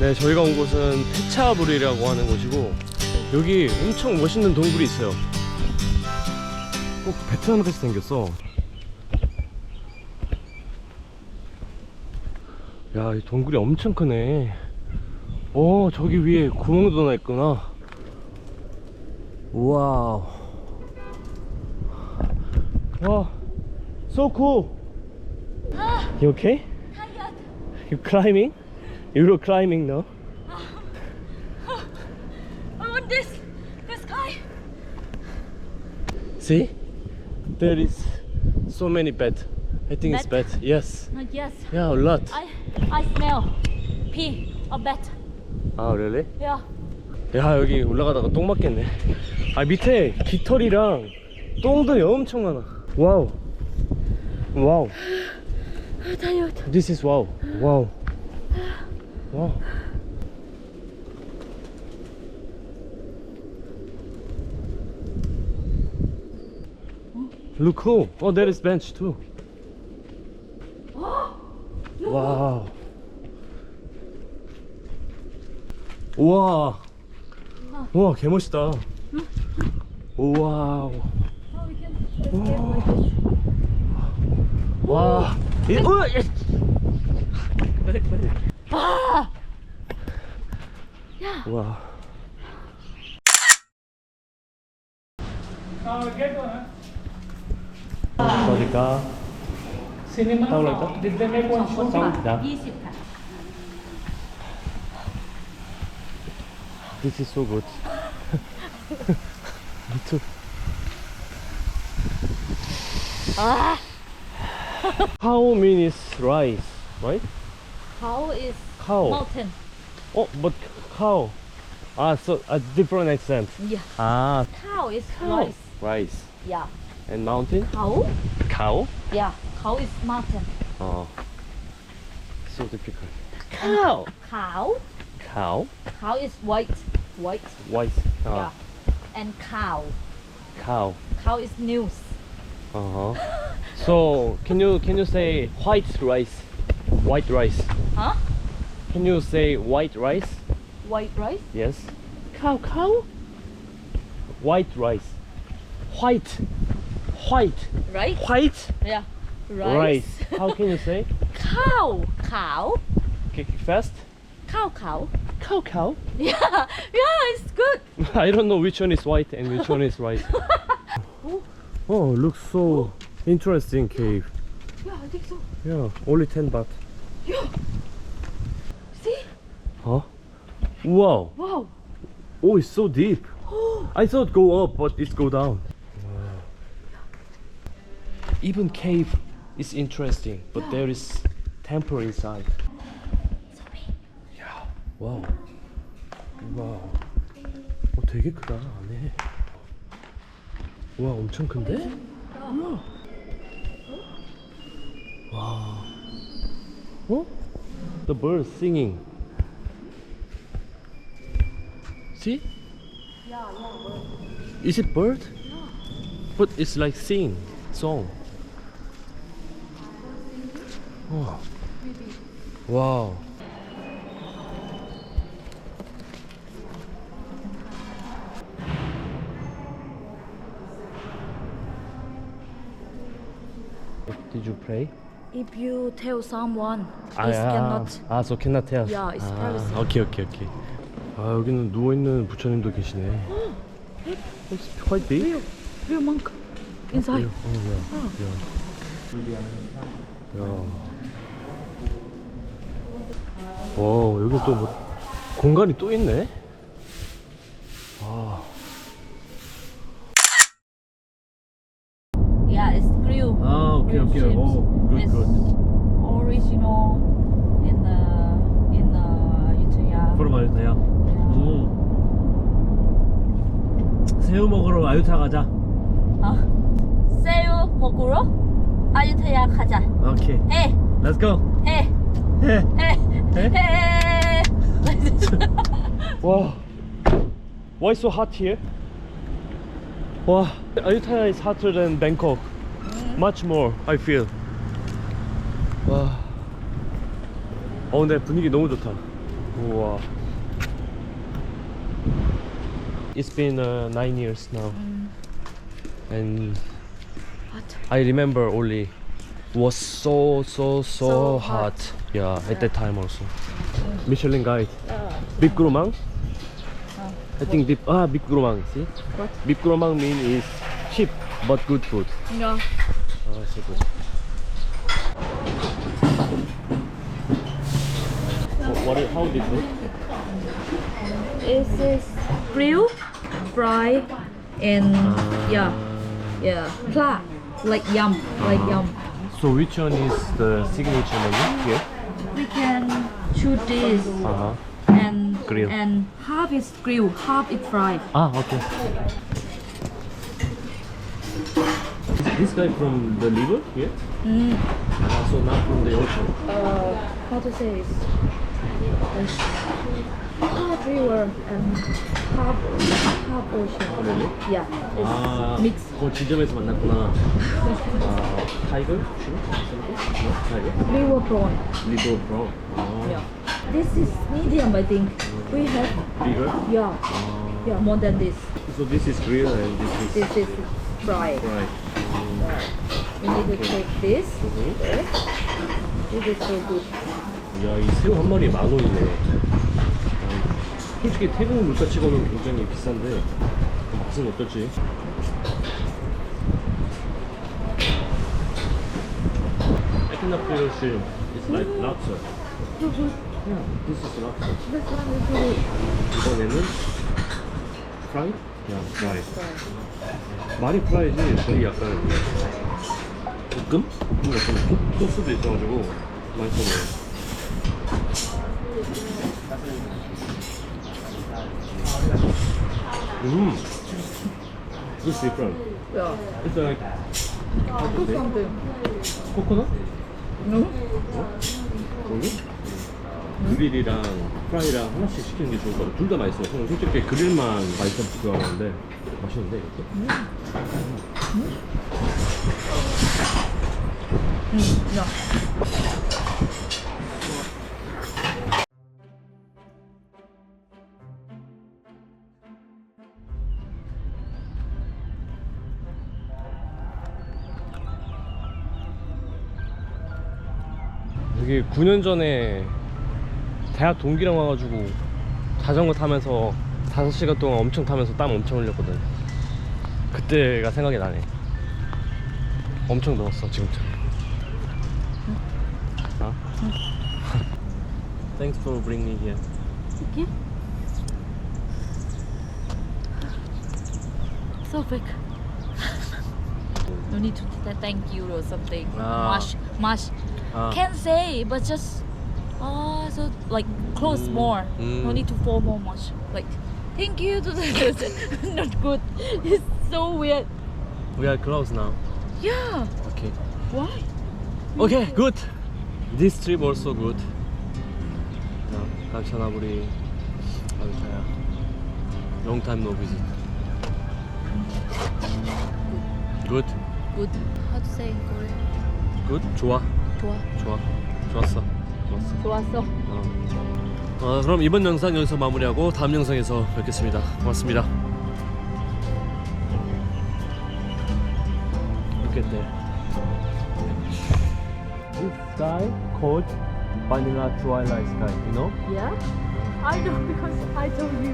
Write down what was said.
네, 저희가 온 곳은 페차부리라고 하는 곳이고 여기 엄청 멋있는 동굴이 있어요. 꼭 베트남같이 생겼어. 야, 이 동굴이 엄청 크네. 저기 위에 구멍도 나 있구나. 와우. 와, so cool. You okay? You climbing? You're climbing now? I want this guy. See? There is so many bed. I think it's bed. Yes. Yes. Yeah, a lot. I smell pee a bat. 아, really? Yeah. 야, 여기 올라가다가 똥 맞겠네. 아, 밑에 깃털이랑 똥들이 엄청 많아. 와우. 와우. Tired. This is wow. 와우. 와우. Look cool. Oh, there is bench too. Wow. 우와. 우와, 개멋있다. 와우. 와. 와. 어디가? Cinema Đâu Hall. Did they make one show? 자. 20ค่ะ This is so good. Me too. How means rice, right? Cow is Cow. mountain. Oh, but cow. Ah, so a different accent. Yeah. Ah, Cow is cow. rice. Rice. Yeah. And mountain? Cow? Cow? Yeah. Cow is mountain. Oh. So difficult. Cow. Cow? Cow. Cow is white. White. White. Yeah. And cow. Cow. Cow is news. Uh-huh. So can you say white rice? White rice. Huh? Can you say white rice? White rice? Yes. Cow. White rice. White. Right? White Yeah. rice. How can you say? Cow. Cow. Okay, fast. Cow. Cow. Yeah. Yeah, it's good. I don't know which one is white and which one is rice. Oh, looks so interesting cave. Yeah, I think so. Yeah, only 10 baht. Yeah. See? Huh? Wow. Wow. Oh, it's so deep. I thought go up, but it go down. Even cave is interesting, but there is temple inside. Yeah. Wow. Wow. 되게 크다 안에. 와, 엄청 큰데? 우와. 와. 어? The bird singing. See? Yeah, bird. Is it bird? But it's like sing song. Wow. Wow. Did you pray? If you tell someone, it cannot. So cannot tell. Yeah, it's privacy. 오케이. 아, 여기는 누워 있는 부처님도 계시네. It's quite big. Real monk inside. 야. 와, 여기 또 뭐 공간이 또 있네. 아. Yeah, it's grill. 오케이. Grill 오, chips. good. Original in Ayutthaya. 그럼 아유타야. 새우 먹으러 아유타 가자. 새우 먹으러 아유타야 가자. 오케이. 해. Let's go. 해. 와. Why so hot here? 와, Ayutthaya is hotter than Bangkok. Much more, I feel. 와. 근데 분위기 너무 좋다. 우와. It's been 9 years now, and What? I remember only was so So hot. hot. Yeah, at that time also. Michelin guide. Bib Gromang. I think Bib Gromang. See? What? Bib Gromang mean is cheap but good food. Yeah. Oh, so good. How did it look? It is grill, fry, and yeah, pla, like yum, like yum. So which one is the signature menu here? We can choose this and Grill. and half is grill, half is fry. Okay. Is this guy from the river here? So not from the ocean. How to say this? Half river and half ocean. really? Yeah, it's mixed. 그 지점에서 만났구나. 타이거? 타이거? River prawn. 리버 브라운. Yeah. This is medium, I think. We have Bigger? yeah, more than this. So this is grill and this is This is fry. fried. We need to take this. This is so good. 야, 이 새우 한 마리에 10,000원이네. 솔직히 태국 물가 치고는 굉장히 비싼데 맛은 어떨지? Echinophilus shrimp. It's like lobster. Yeah, this is lobster. This one is good. 이번에는 프라이? 야, 프라이. 많이 프라이지 거의 약간 볶음? 볶음 같은 느낌? 소스도 있어가지고 맛있어 보여요. It's different. Yeah. It's like Put something. 코코넛? No? 여기? 그릴이랑 프라이랑 하나씩 시키는 게 좋을 것 같아. 둘 다 맛있어. 저는 솔직히 그릴만 맛있어 좋아하는데 맛있는데 이것도? Yeah. 여기 9년 전에 대학 동기랑 와가지고 자전거 타면서 5시간 동안 엄청 타면서 땀 엄청 흘렸거든. 그때가 생각이 나네. 엄청 더웠어 지금처럼. Thanks for bringing me here. Okay. So big. No need to thank you or something. Much. Can't say, but just so like close more. No need to fall more much. Like thank you to the not good. It's so weird. We are close now. Yeah. Okay. Why? Okay, good. This trip also good. 감사나부리 아유타야. Long time no visit. Good. Good. How to say in Korean? Good. 좋아. 좋았어. 좋았어. 그럼 이번 영상 여기서 마무리하고 다음 영상에서 뵙겠습니다. 고맙습니다. Look at that. This sky called Vanilla Twilight Sky, you know? Yeah. I know because I told you.